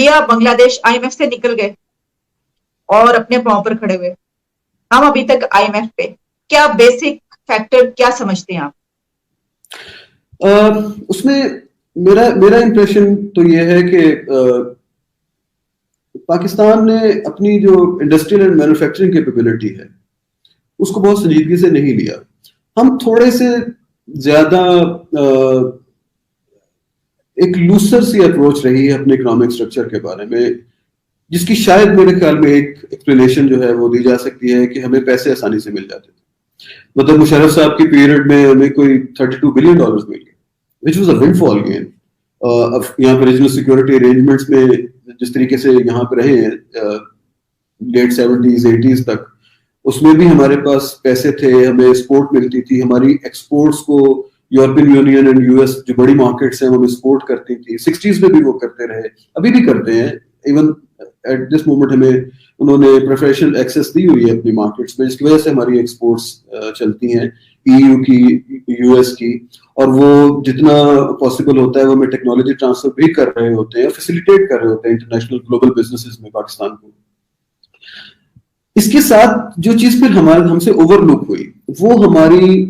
India Bangladesh IMF से निकल गए और अपने पांव पर खड़े हुए, हम अभी तक आईएमएफ पे, क्या बेसिक फैक्टर क्या समझते हैं आप? उसमें मेरा मेरा इंप्रेशन तो ये है कि पाकिस्तान ने अपनी जो इंडस्ट्रियल एंड मैन्युफैक्चरिंग कैपेबिलिटी है उसको बहुत संजीदगी से नहीं लिया। हम थोड़े से ज्यादा एक लूसर सी अप्रोच रही है अपने इकोनॉमिक स्ट्रक्चर के बारे में, जिसकी शायद मेरे ख्याल में एक एक्सप्लेनेशन जो है वो दी जा सकती है कि हमें पैसे आसानी से मिल जाते थे। मतलब मुशर्रफ साहब की पीरियड में हमें कोई $32 बिलियन मिल गए, which was a windfall gain. अब यहाँ पे रीजनल सिक्योरिटी अरेंजमेंट्स में जिस तरीके से यहाँ पे रहे हैं लेट 70s 80s तक, उसमें भी हमारे पास पैसे थे, हमें सपोर्ट मिलती थी, हमारी एक्सपोर्ट्स को यूरोपियन यूनियन एंड यूएस जो बड़ी मार्केट्स हैं वो हमें सपोर्ट करती थी। 60s में भी वो करते रहे, अभी भी करते हैं। इवन एट दिस मोमेंट हमें उन्होंने प्रेफरेंशियल एक्सेस दी हुई है अपनी मार्केट्स में, जिसकी वजह से हमारी एक्सपोर्ट्स चलती हैं EU की, US की, और वो जितना पॉसिबल होता है वो हमें टेक्नोलॉजी ट्रांसफर भी कर रहे होते हैं, फैसिलिटेट कर रहे होते हैं इंटरनेशनल ग्लोबल बिजनेसेस में पाकिस्तान को। इसके साथ जो चीज फिर हमसे ओवरलुक हुई वो हमारी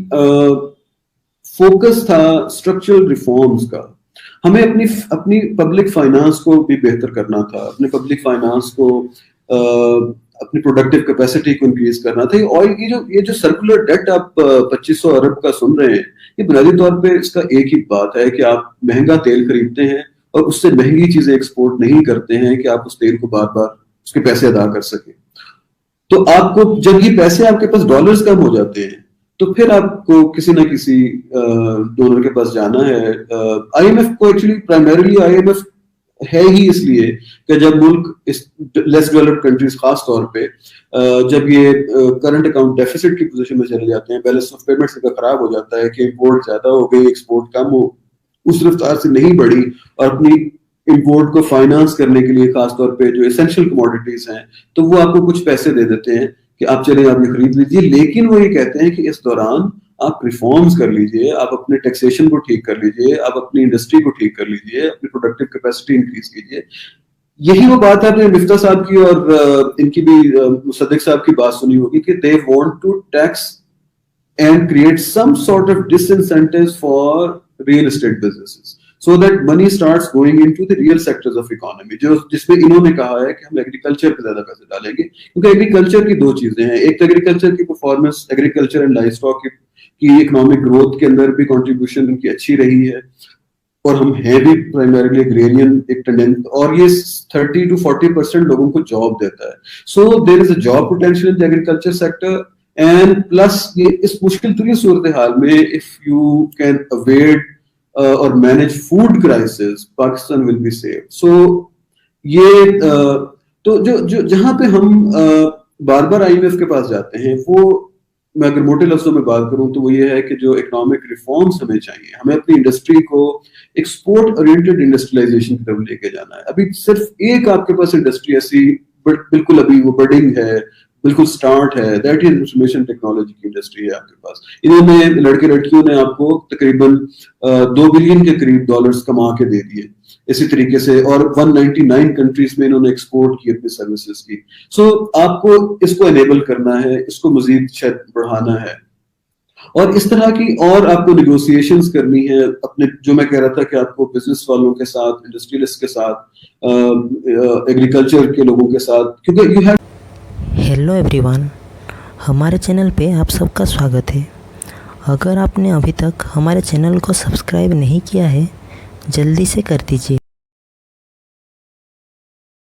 फोकस था स्ट्रक्चरल रिफॉर्म्स का। हमें अपनी पब्लिक फाइनेंस को भी बेहतर करना था, अपने पब्लिक फाइनेंस को अपनी प्रोडक्टिव कैपेसिटी को इंक्रीज करना था। और ये जो सर्कुलर डेट आप 2500 अरब का सुन रहे हैं, ये बुनियादी तौर पे इसका एक ही बात है कि आप महंगा तेल खरीदते हैं और उससे महंगी चीजें एक्सपोर्ट नहीं करते हैं कि आप उस तेल को बार बार उसके पैसे अदा कर सके। तो आपको जब ये पैसे आपके पास डॉलर्स कम हो जाते हैं तो फिर आपको किसी ना किसी डोनर के पास जाना है। आईएमएफ को एक्चुअली प्राइमरीली आईएमएफ है ही इसलिए कि जब मुल्क इस लेस डेवलप्ड कंट्रीज खास तौर पे जब ये करंट अकाउंट डेफिसिट की पोजीशन में चले जाते हैं, बैलेंस ऑफ पेमेंट्स का खराब हो जाता है कि इंपोर्ट ज्यादा हो गई, एक्सपोर्ट कम हो, उस रफ्तार से नहीं बढ़ी, और अपनी इंपोर्ट को फाइनेंस करने के लिए खास तौर पे जो एसेंशियल कमोडिटीज हैं तो वो आपको कुछ पैसे दे देते हैं कि आप चले आप ये खरीद लीजिए। लेकिन वो ये कहते हैं कि इस दौरान आप रिफॉर्म्स कर लीजिए, आप अपने टैक्सेशन को ठीक कर लीजिए, आप अपनी इंडस्ट्री को ठीक कर लीजिए, अपनी प्रोडक्टिव कैपेसिटी इंक्रीज कीजिए। यही वो बात आपने मिफ्ता साहब की और इनकी भी मुसद्दिक साहब की बात सुनी होगी कि they want to tax and create some sort of disincentives for real estate businesses so that money starts going into the real sectors of economy, जो जिसमें इन्होंने कहा है कि हम एग्रीकल्चर पे ज्यादा पैसे डालेंगे, क्योंकि एग्रीकल्चर की दो चीजें हैं। एक तो एग्रीकल्चर की performance, agriculture and live stock की इकोनॉमिक ग्रोथ के अंदर भी कंट्रीब्यूशन उनकी अच्छी रही है, और हम हैं भी प्राइमरीली एग्रेरियन एक टेंडेंस, और ये 30 to 40% लोगों को जॉब देता है। So there is a job potential in the agriculture sector, and plus ये इस मुश्किल तरीन सूरत हाल में इफ यू कैन अवॉइड और manage food crisis, Pakistan will be safe. So ये तो जो जहां पे हम बार बार आईएमएफ के पास जाते हैं, वो मैं अगर मोटे लफ्जों में बात करूं तो वो ये है कि जो इकोनॉमिक रिफॉर्म्स हमें चाहिए, हमें अपनी इंडस्ट्री को एक्सपोर्ट ओरिएंटेड इंडस्ट्रियलाइजेशन की तरफ लेके जाना है। अभी सिर्फ एक आपके पास इंडस्ट्री ऐसी बिल्कुल अभी वो बडिंग है, बिल्कुल स्टार्ट है, दैट इज इंफॉर्मेशन टेक्नोलॉजी की इंडस्ट्री है आपके पास। इन्होंने लड़के लड़कियों ने आपको तकरीबन $2 बिलियन के करीब डॉलर्स कमा के दे दिए इसी तरीके से, और 199 कंट्रीज में इन्होंने एक्सपोर्ट की अपनी सर्विसेज की। सो आपको इसको एनेबल करना है, इसको मजीद शायद बढ़ाना है, और इस तरह की और आपको निगोशिएशंस करनी है अपने, जो मैं कह रहा था कि आपको बिजनेस वालों के साथ, इंडस्ट्रियलिस्ट के साथ, एग्रीकल्चर के लोगों के साथ, क्योंकि यू हैव। हेलो एवरीवन, हमारे चैनल पे आप सबका स्वागत है। अगर आपने अभी तक हमारे चैनल को सब्सक्राइब नहीं किया है, जल्दी से कर दीजिए।